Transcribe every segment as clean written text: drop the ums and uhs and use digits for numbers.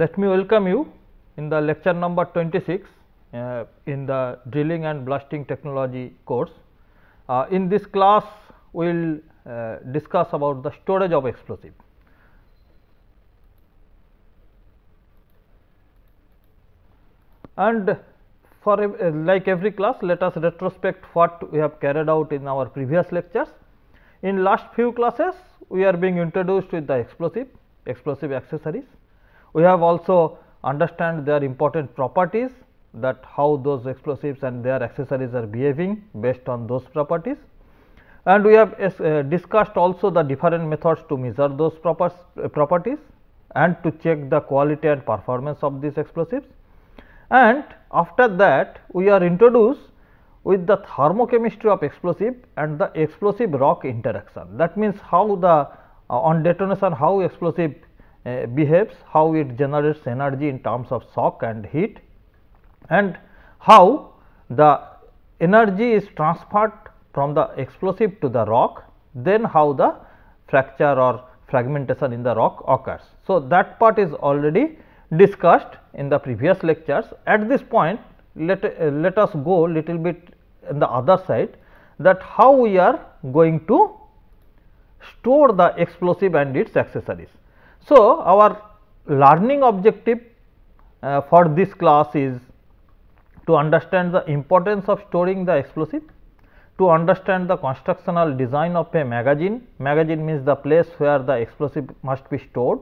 Let me welcome you in the lecture number 26 in the drilling and blasting technology course. In this class, we will discuss about the storage of explosive. And for like every class, let us retrospect what we have carried out in our previous lectures. In last few classes, we are being introduced with the explosive accessories. We have also understand their important properties, that how those explosives and their accessories are behaving based on those properties. And we have discussed also the different methods to measure those properties and to check the quality and performance of these explosives. And after that, we are introduced with the thermochemistry of explosive and the explosive rock interaction. That means, how the on detonation how explosive behaves, how it generates energy in terms of shock and heat, and how the energy is transferred from the explosive to the rock, then how the fracture or fragmentation in the rock occurs. So, that part is already discussed in the previous lectures. At this point, let us go little bit on the other side, that how we are going to store the explosive and its accessories. So, our learning objective for this class is to understand the importance of storing the explosive, to understand the constructional design of a magazine. Magazine means the place where the explosive must be stored,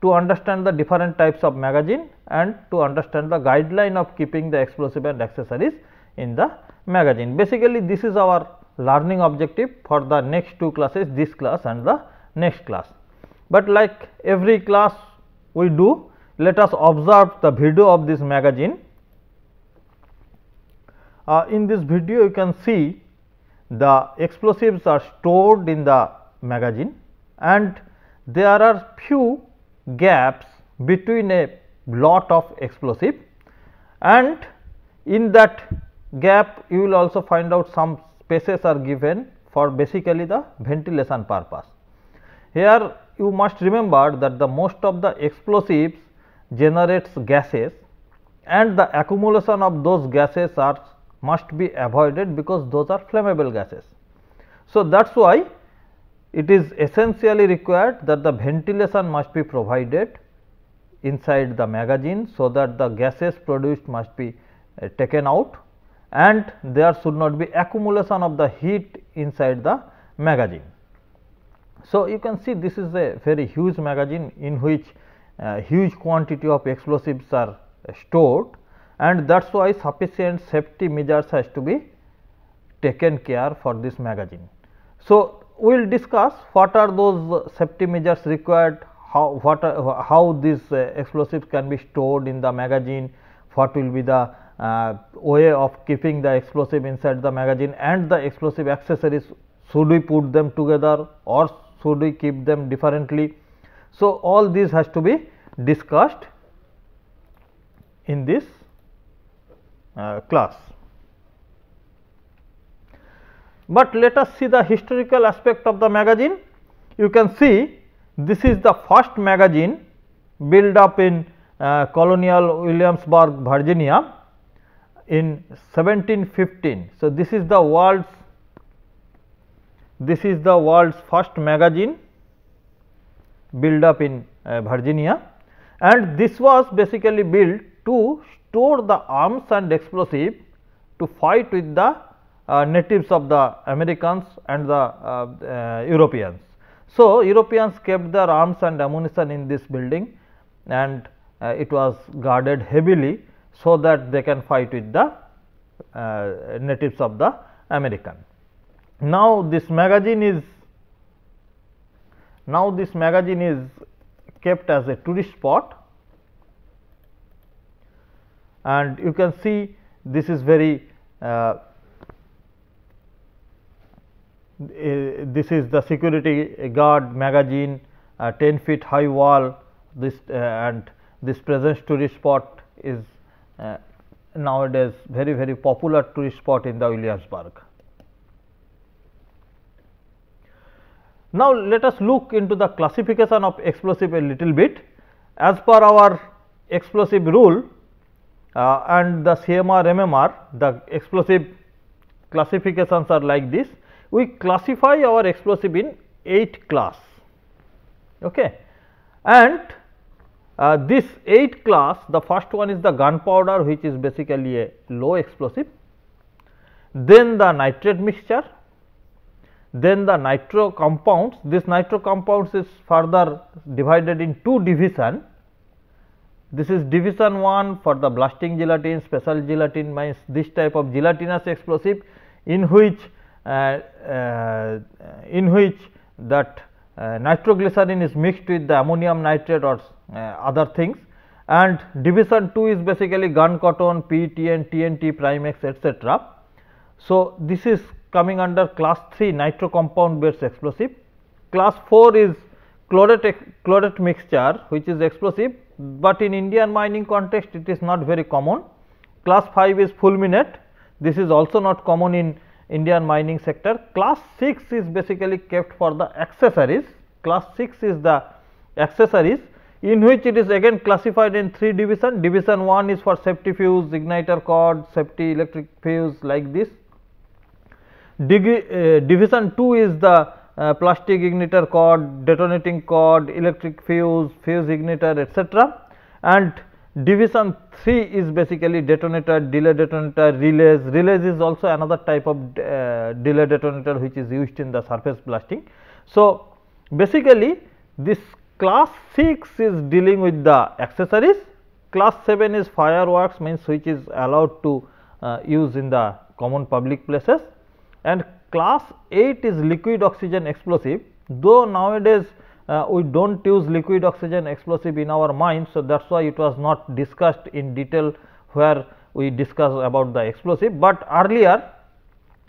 to understand the different types of magazine, and to understand the guideline of keeping the explosive and accessories in the magazine. Basically, this is our learning objective for the next two classes, this class and the next class. But like every class we do, let us observe the video of this magazine. In this video, you can see the explosives are stored in the magazine, and there are few gaps between a lot of explosive, and in that gap you will also find out some spaces are given for basically the ventilation purpose. Here you must remember that the most of the explosives generates gases, and the accumulation of those gases must be avoided, because those are flammable gases. So, that is why it is essentially required that the ventilation must be provided inside the magazine, so that the gases produced must be taken out, and there should not be accumulation of the heat inside the magazine. So, you can see this is a very huge magazine in which huge quantity of explosives are stored, and that is why sufficient safety measures has to be taken care for this magazine. So, we will discuss what are those safety measures required, how these explosives can be stored in the magazine, what will be the way of keeping the explosive inside the magazine, and the explosive accessories, should we put them together or should we keep them differently. So, all these has to be discussed in this class. But let us see the historical aspect of the magazine. You can see this is the first magazine built up in colonial Williamsburg, Virginia in 1715. So, this is the world's first magazine built up in Virginia, and this was basically built to store the arms and explosive to fight with the natives of the Americans and the Europeans. So, Europeans kept their arms and ammunition in this building, and it was guarded heavily, so that they can fight with the natives of the American. Now, this magazine is kept as a tourist spot, and you can see this is very this is the security guard magazine, 10 feet high wall, this and this present tourist spot is nowadays very popular tourist spot in the Williamsburg. Now, let us look into the classification of explosive a little bit. As per our explosive rule and the CMR MMR, the explosive classifications are like this. We classify our explosive in 8 class, okay. And this 8 class, the first one is the gunpowder, which is basically a low explosive, then the nitrate mixture, then the nitro compounds. This nitro compounds is further divided in 2 division. This is division 1 for the blasting gelatin, special gelatin means this type of gelatinous explosive in which that nitroglycerin is mixed with the ammonium nitrate or other things, and division 2 is basically gun cotton, PTN, TNT, Primex, etc. So, this is coming under class 3 nitro compound based explosive. Class 4 is chlorate mixture, which is explosive, but in Indian mining context it is not very common. Class 5 is fulminate, this is also not common in Indian mining sector. Class 6 is basically kept for the accessories. Class 6 is the accessories, in which it is again classified in 3 division. Division 1 is for safety fuse, igniter cord, safety electric fuse, like this. Division 2 is the plastic igniter cord, detonating cord, electric fuse, fuse igniter, etc. And division 3 is basically detonator, delay detonator, relays. Relays is also another type of delay detonator which is used in the surface blasting. So, basically this class 6 is dealing with the accessories, class 7 is fireworks, means which is allowed to use in the common public places, and class 8 is liquid oxygen explosive, though nowadays we do not use liquid oxygen explosive in our mines. So, that is why it was not discussed in detail where we discuss about the explosive, but earlier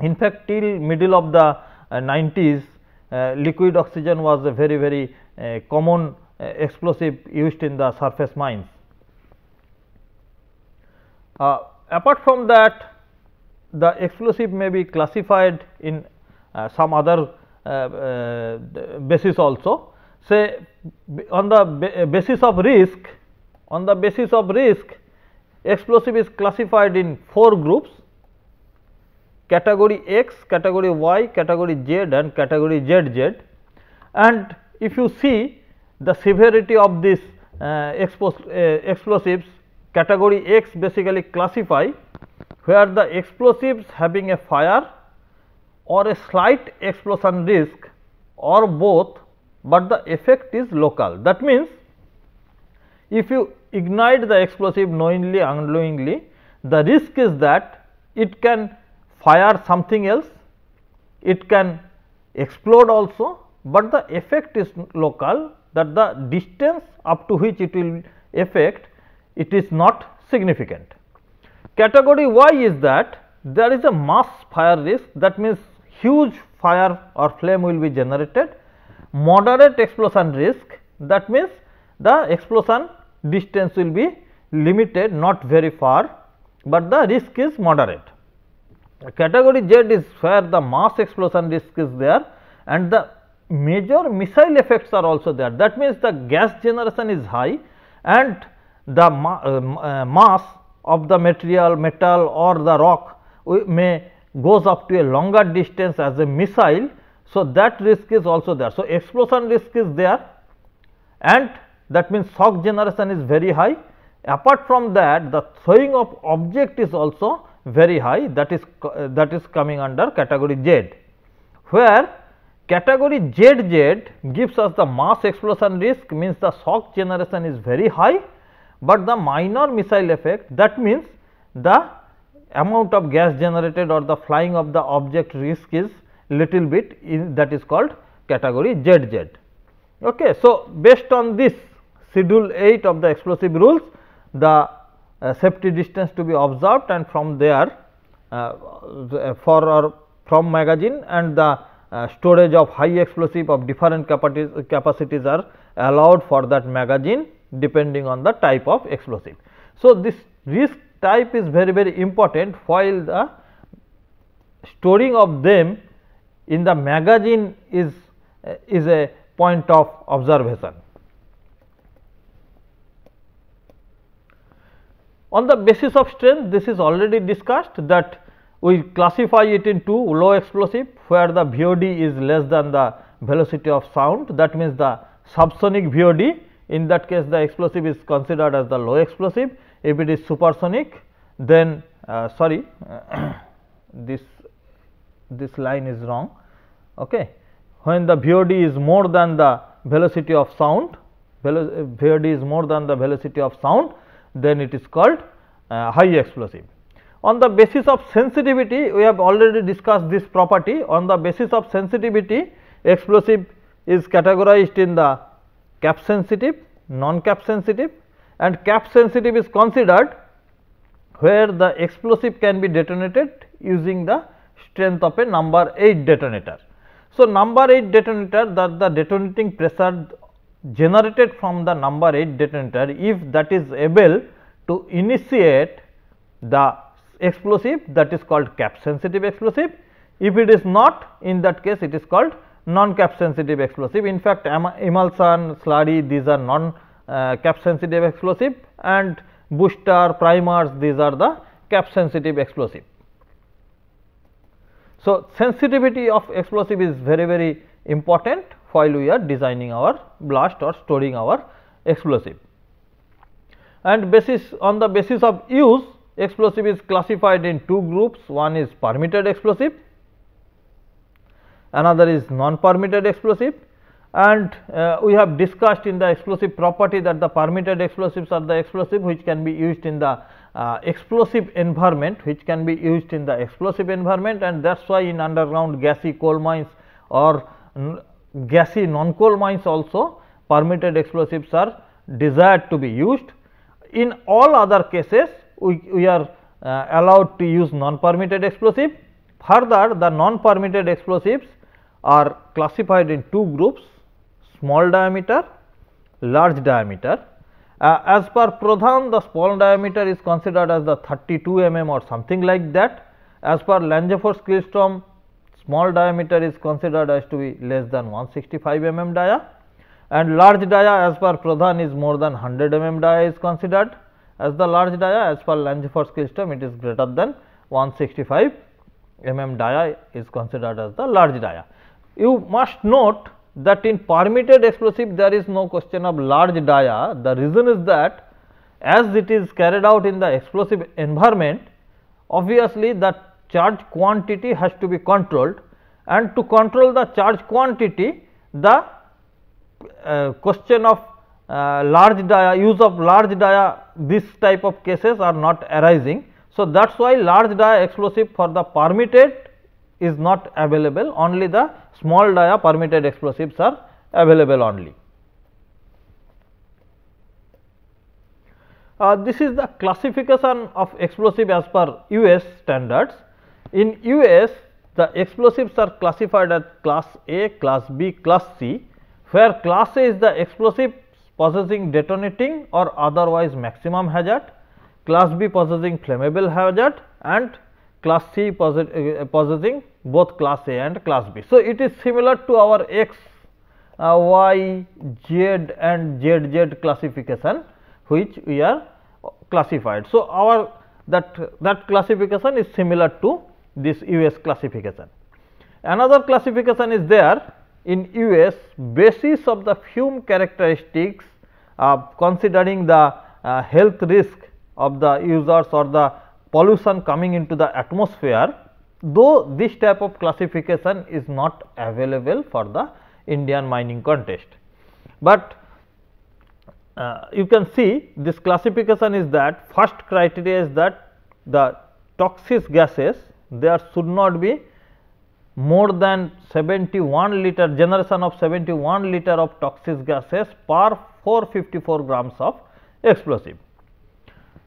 in fact till middle of the 90s liquid oxygen was a very common explosive used in the surface mines. Apart from that, the explosive may be classified in some other basis also. Say on the basis of risk, explosive is classified in 4 groups: category X, category Y, category Z and category ZZ. And if you see the severity of this explosives, category X basically classify where the explosives having a fire or a slight explosion risk or both, but the effect is local. That means, if you ignite the explosive knowingly, unknowingly, the risk is that it can fire something else, it can explode also, but the effect is local, that the distance up to which it will affect, it is not significant. Category Y is that there is a mass fire risk, that means huge fire or flame will be generated. Moderate explosion risk, that means the explosion distance will be limited, not very far, but the risk is moderate. Category Z is where the mass explosion risk is there and the major missile effects are also there. That means the gas generation is high and the mass of the metal or the rock may goes up to a longer distance as a missile. So, that risk is also there. So, explosion risk is there and that means shock generation is very high. Apart from that, the throwing of object is also very high, that is coming under category Z, where category ZZ gives us the mass explosion risk, means the shock generation is very high, but the minor missile effect, that means the amount of gas generated or the flying of the object risk is little bit, that is called category ZZ. Okay. So, based on this schedule 8 of the explosive rules, the safety distance to be observed, and from there from magazine and the storage of high explosive of different capacities are allowed for that magazine depending on the type of explosive. So, this risk type is very important, while the storing of them in the magazine is a point of observation. On the basis of strength, this is already discussed that we classify it into low explosive, where the VOD is less than the velocity of sound, that means the subsonic VOD. In that case, the explosive is considered as the low explosive. If it is supersonic, then this line is wrong. Okay. When the VOD is more than the velocity of sound, VOD is more than the velocity of sound, then it is called high explosive. On the basis of sensitivity, we have already discussed this property. On the basis of sensitivity, explosive is categorized in the cap sensitive, non-cap sensitive, and cap sensitive is considered where the explosive can be detonated using the strength of a number 8 detonator. So, number 8 detonator, that the detonating pressure generated from the number 8 detonator, if that is able to initiate the explosive, that is called cap sensitive explosive. If it is not, in that case it is called non-cap sensitive explosive. In fact, emulsion, slurry, these are non cap sensitive explosive, and booster, primers, these are the cap sensitive explosive. So, sensitivity of explosive is very important while we are designing our blast or storing our explosive. And on the basis of use, explosive is classified in two groups. One is permitted explosive, another is non-permitted explosive, and we have discussed in the explosive property that the permitted explosives are the explosive which can be used in the explosive environment, and that is why in underground gassy coal mines or gassy non-coal mines also permitted explosives are desired to be used. In all other cases, we are allowed to use non-permitted explosive. Further, the non-permitted explosives are classified in two groups: small diameter, large diameter. As per Pradhan, the small diameter is considered as the 32 mm or something like that. As per Lange-Fors-Klystrom, small diameter is considered as to be less than 165 mm dia, and large dia as per Pradhan is more than 100 mm dia is considered as the large dia. As per Lange-Fors-Klystrom, it is greater than 165 mm dia is considered as the large dia. You must note that in permitted explosive there is no question of large dia. The reason is that as it is carried out in the explosive environment, obviously the charge quantity has to be controlled, and to control the charge quantity, the question of large dia, use of large dia, this type of cases are not arising. So, that is why large dia explosive for the permitted is not available, only the small dia permitted explosives are available only. This is the classification of explosive as per US standards. In US, the explosives are classified as class A, class B, class C, where class A is the explosive possessing detonating or otherwise maximum hazard, class B possessing flammable hazard, and class C possessing both class A and class B. So, it is similar to our X, Y, Z and ZZ classification which we are classified. So, our that classification is similar to this US classification. Another classification is there in US, basis of the fume characteristics considering the health risk of the users or the pollution coming into the atmosphere, though this type of classification is not available for the Indian mining contest. But you can see this classification is that first criteria is that the toxic gases, there should not be more than 71 liter generation of 71 liter of toxic gases per 454 grams of explosive.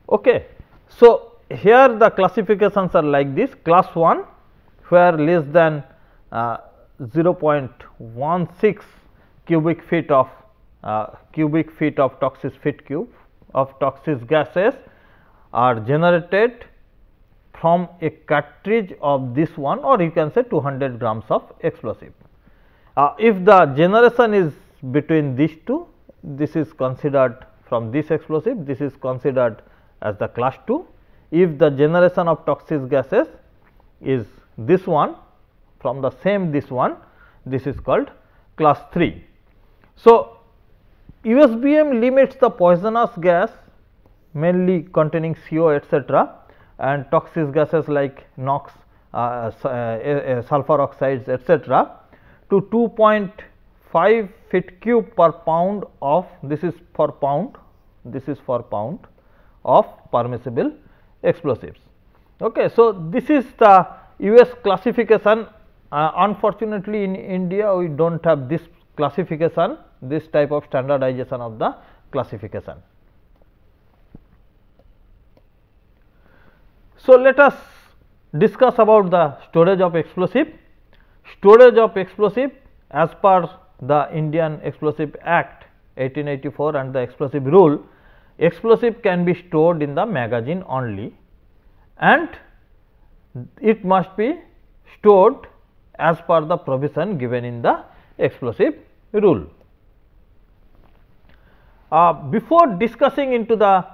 Okay. So, here the classifications are like this: class 1 where less than 0.16 cubic feet of toxic feet cube of toxic gases are generated from a cartridge of this one, or you can say 200 grams of explosive. If the generation is between these two, this is considered from this explosive, this is considered as the class 2. If the generation of toxic gases is this one from the same this one, this is called class 3. So, USBM limits the poisonous gas mainly containing CO etc., and toxic gases like NOx, sulfur oxides etc., to 2.5 feet cube per pound of, this is for pound, of permissible explosives. Okay. So, this is the US classification. Unfortunately, in India we do not have this classification, this type of standardization of the classification. So, let us discuss about the storage of explosive. Storage of explosive as per the Indian Explosive Act 1884 and the explosive rule, explosive can be stored in the magazine only, and it must be stored as per the provision given in the explosive rule. Before discussing into the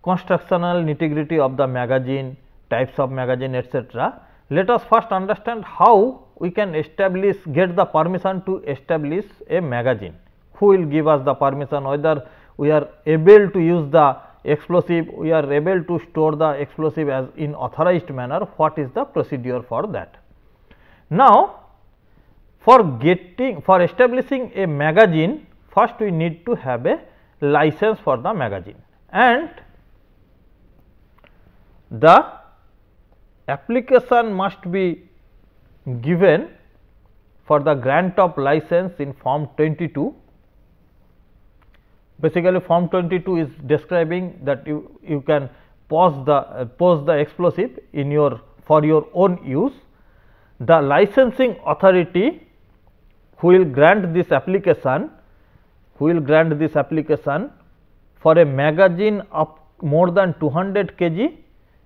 constructional nitty-gritty of the magazine, types of magazine etc., let us first understand how we can establish, get the permission to establish a magazine. Who will give us the permission, whether we are able to use the explosive, we are able to store the explosive as in authorized manner, what is the procedure for that. Now, for establishing a magazine, first we need to have a license for the magazine, and the application must be given for the grant of license in form 22. Basically, form 22 is describing that you can pose the explosive in your for your own use. The licensing authority who will grant this application, for a magazine of more than 200 kg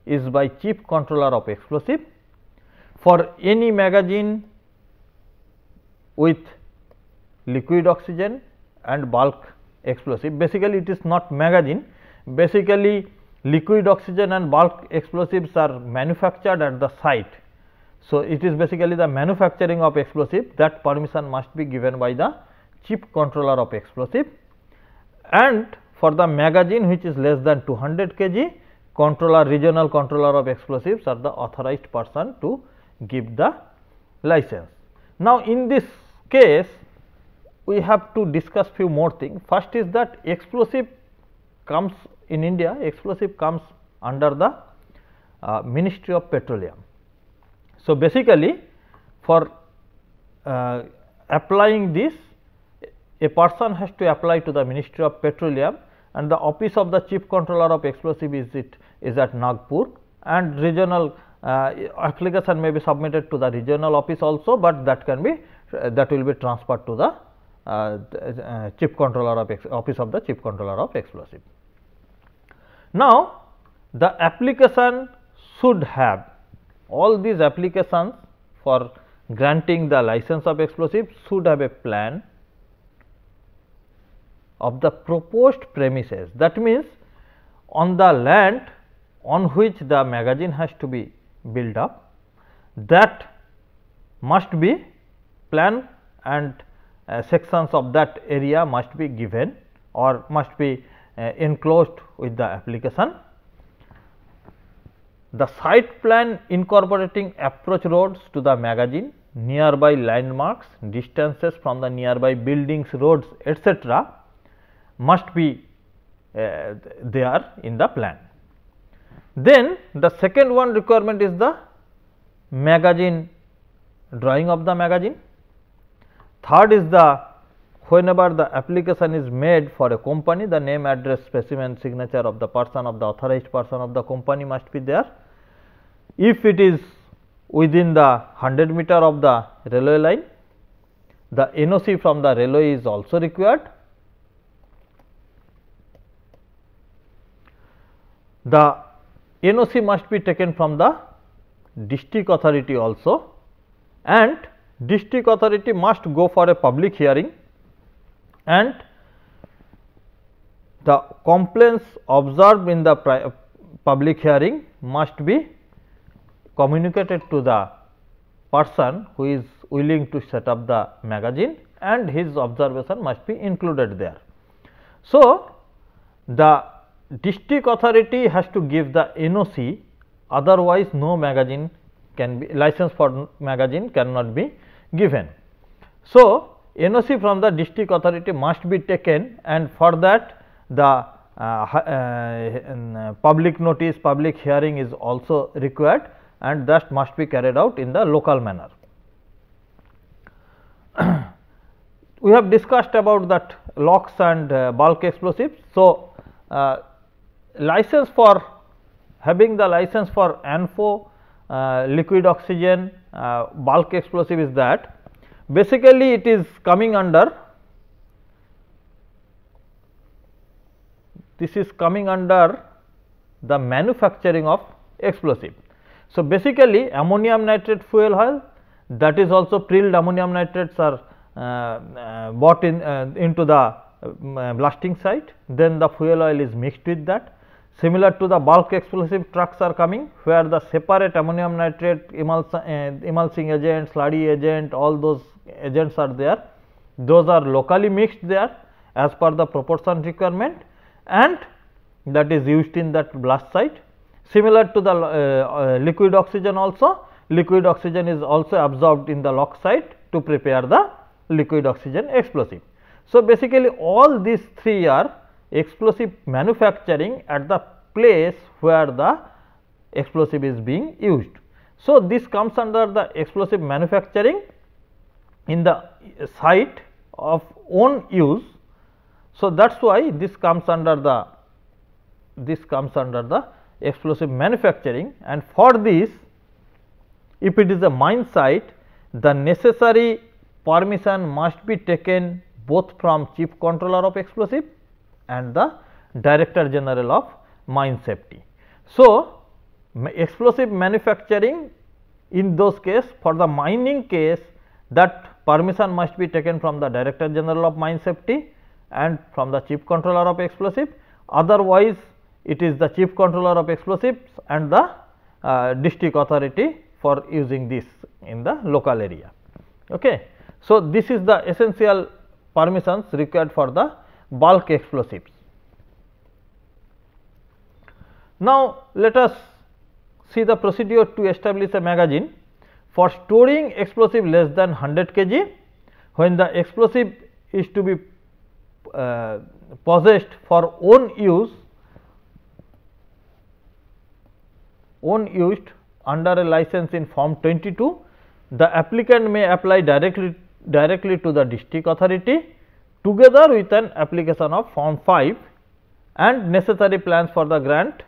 is by Chief Controller of Explosive. For any magazine with liquid oxygen and bulk explosive, basically it is not magazine, basically liquid oxygen and bulk explosives are manufactured at the site. So, it is basically the manufacturing of explosive, that permission must be given by the Chief Controller of Explosive, and for the magazine which is less than 200 kg, regional controller of explosives are the authorized person to give the license. Now, in this case we have to discuss few more things. First is that explosive comes in India, explosive comes under the Ministry of Petroleum. So, basically for applying this, a person has to apply to the Ministry of Petroleum, and the office of the Chief Controller of Explosive is at Nagpur, and regional application may be submitted to the regional office also, but that will be transferred to the Chief Controller of office of the Chief Controller of Explosive. Now, the application should have, all these applications for granting the license of explosive should have a plan of the proposed premises. That means, on the land on which the magazine has to be built up, that must be plan, and sections of that area must be given or must be enclosed with the application. The site plan incorporating approach roads to the magazine, nearby landmarks, distances from the nearby buildings, roads etc., must be there in the plan. Then the second one requirement is the magazine, drawing of the magazine. Third is the, whenever the application is made for a company, the name, address, specimen, signature of the person, of the authorized person of the company must be there. If it is within the 100 meter of the railway line, the NOC from the railway is also required. The NOC must be taken from the district authority also, and district authority must go for a public hearing, and the complaints observed in the public hearing must be communicated to the person who is willing to set up the magazine, and his observation must be included there. So, the district authority has to give the NOC, otherwise no magazine can be, license for magazine cannot be given. So, NOC from the district authority must be taken, and for that the public notice, public hearing is also required, and that must be carried out in the local manner. We have discussed about that locks and bulk explosives. So, license for having the license for ANFO, liquid oxygen, bulk explosive is that basically it is coming under, this is coming under the manufacturing of explosive. So, basically ammonium nitrate fuel oil, that is also prilled ammonium nitrates are bought in into the blasting site, then the fuel oil is mixed with that. Similar to the bulk explosive trucks are coming, where the separate ammonium nitrate, emulsing agent, slurry agent, all those agents are there. Those are locally mixed there as per the proportion requirement, and that is used in that blast site. Similar to the liquid oxygen also, liquid oxygen is also absorbed in the lock site to prepare the liquid oxygen explosive. So, basically all these three are explosive manufacturing at the place where the explosive is being used. So, this comes under the explosive manufacturing in the site of own use. So, that is why this comes under the explosive manufacturing, and for this, if it is a mine site, the necessary permission must be taken both from Chief Controller of Explosive and the Director General of Mine Safety. So, explosive manufacturing in those case, for the mining case, that permission must be taken from the Director General of Mine Safety and from the Chief Controller of Explosive. Otherwise, it is the Chief Controller of Explosives and the district authority for using this in the local area. Okay. So, this is the essential permissions required for the bulk explosives. Now, let us see the procedure to establish a magazine for storing explosive less than 100 kg. When the explosive is to be possessed for own use under a license in Form 22, the applicant may apply directly to the district authority together with an application of Form 5 and necessary plans for the grant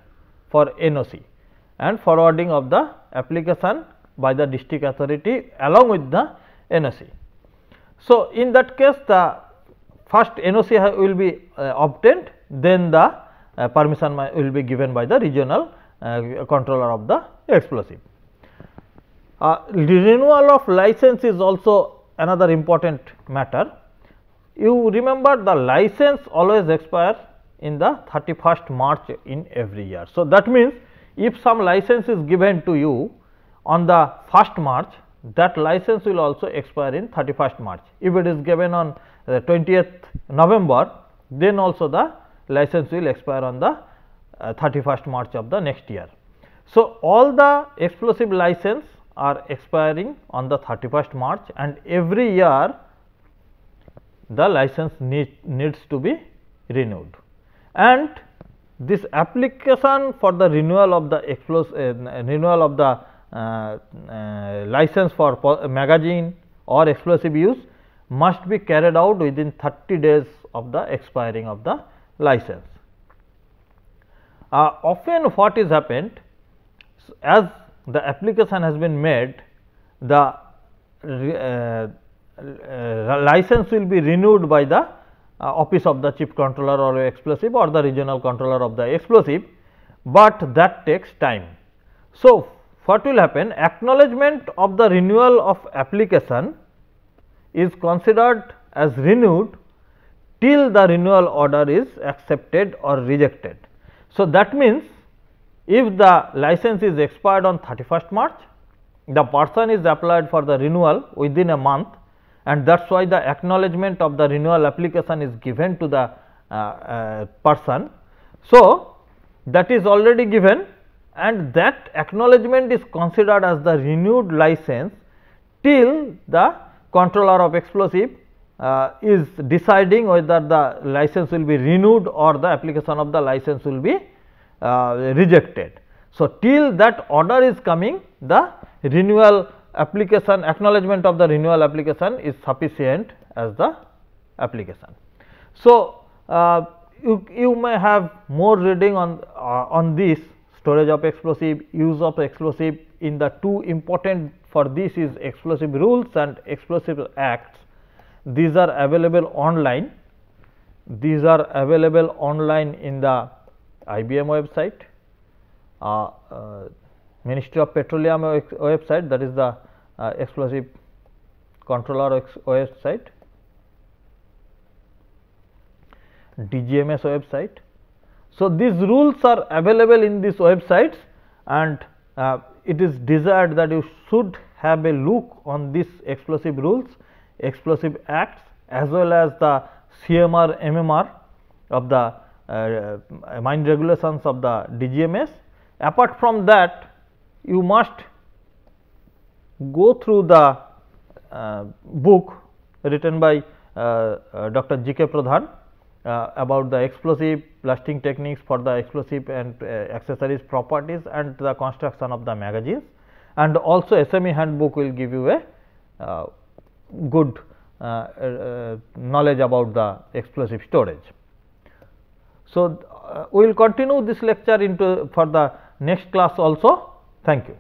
for NOC and forwarding of the application by the district authority along with the NOC. So, in that case the first NOC will be obtained, then the permission will be given by the regional controller of the explosive. Renewal of license is also another important matter. You remember the license always expires in the 31st March in every year. So, that means, if some license is given to you on the 1st March, that license will also expire in 31st March. If it is given on 20th November, then also the license will expire on the 31st March of the next year. So, all the explosive license are expiring on the 31st March, and every year the license needs to be renewed, and this application for the renewal of the license for magazine or explosive use must be carried out within 30 days of the expiring of the license. Often what is happened, as the application has been made, the license will be renewed by the office of the chief controller or explosive or the regional controller of the explosive, but that takes time. So, what will happen? Acknowledgement of the renewal of application is considered as renewed till the renewal order is accepted or rejected. So, that means if the license is expired on 31st March, the person is applied for the renewal within a month, and that is why the acknowledgement of the renewal application is given to the person. So, that is already given, and that acknowledgement is considered as the renewed license till the controller of explosive is deciding whether the license will be renewed or the application of the license will be rejected. So, till that order is coming, the renewal application, acknowledgement of the renewal application is sufficient as the application. So, you may have more reading on this storage of explosive, use of explosive. In the two important for this is explosive rules and explosive acts. These are available online. These are available online in the IBM website, Ministry of Petroleum website, that is the explosive controller website, DGMS website. So, these rules are available in these websites, and it is desired that you should have a look on these explosive rules, explosive acts, as well as the CMR, MMR of the mine regulations of the DGMS. Apart from that, you must go through the book written by Dr. G.K. Pradhan about the explosive blasting techniques for the explosive and accessories properties and the construction of the magazines, and also SME handbook will give you a good knowledge about the explosive storage. So, we will continue this lecture into for the next class also. Thank you.